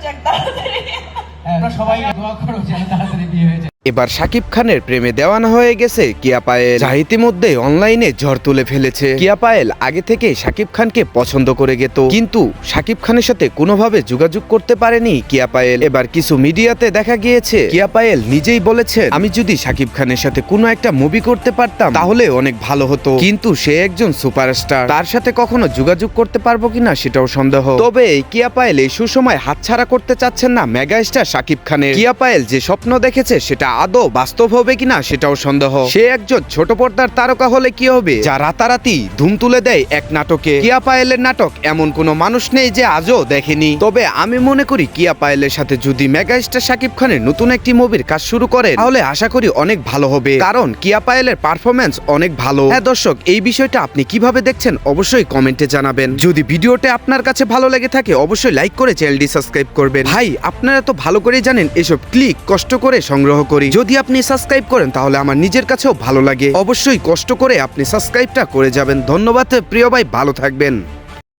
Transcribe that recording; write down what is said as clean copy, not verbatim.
যাক তাড়াতাড়ি। সবাই দোয়া করো যেন তাড়াতাড়ি বিয়ে হয়ে যায়। এবার শাকিব খানের প্রেমে দেওয়ানা হয়ে গেছে কিয়া পায়েল, যা ইতিমধ্যে অনলাইনে ঝড় তুলে ফেলেছে। কিয়া পায়েল আগে থেকে শাকিব খানকে পছন্দ করে গেত, কিন্তু শাকিব খানের সাথে কোনোভাবে যোগাযোগ করতে পারেনি কিয়া পায়েল। এবার কিছু মিডিয়াতে দেখা গিয়েছে কিয়া পায়েল নিজেই বলেছেন, আমি যদি শাকিব খানের সাথে কোনো একটা মুভি করতে পারতাম তাহলে অনেক ভালো হতো, কিন্তু সে একজন সুপারস্টার, তার সাথে কখনো যোগাযোগ করতে পারবো কিনা সেটাও সন্দেহ। তবে কিয়া পায়েল এই সুসময় হাতছাড়া করতে চাচ্ছেন না মেগা স্টার শাকিব খানের। কিয়া পায়েল যে স্বপ্ন দেখেছে সেটা আদৌ বাস্তব হবে কিনা সেটাও সন্দেহ। সে একজন ছোট পর্দার তারকা হলে কি হবে, যা রাতারাতি ধুম তুলে দেয় এক নাটকে। কিয়া পায়েলের নাটক এমন কোনো মানুষ নেই যে আজও দেখেনি। তবে আমি মনে করি কিয়া পায়েলের সাথে যদি মেগা স্টার শাকিব খানের নতুন একটি মুভির কাজ শুরু করে তাহলে আশা করি অনেক ভালো হবে, কারণ কিয়া পায়েলের পারফরমেন্স অনেক ভালো। হ্যাঁ দর্শক, এই বিষয়টা আপনি কিভাবে দেখছেন অবশ্যই কমেন্টে জানাবেন। যদি ভিডিওটা আপনার কাছে ভালো লেগে থাকে অবশ্যই লাইক করে চ্যানেলটি সাবস্ক্রাইব করবেন। ভাই আপনারা তো ভালো করেই জানেন এসব ক্লিক কষ্ট করে সংগ্রহ করি। যদি আপনি সাবস্ক্রাইব করেন তাহলে আমার নিজের কাছেও ভালো লাগে। অবশ্যই কষ্ট করে আপনি সাবস্ক্রাইবটা করে যাবেন। ধন্যবাদ প্রিয় ভাই, ভালো থাকবেন।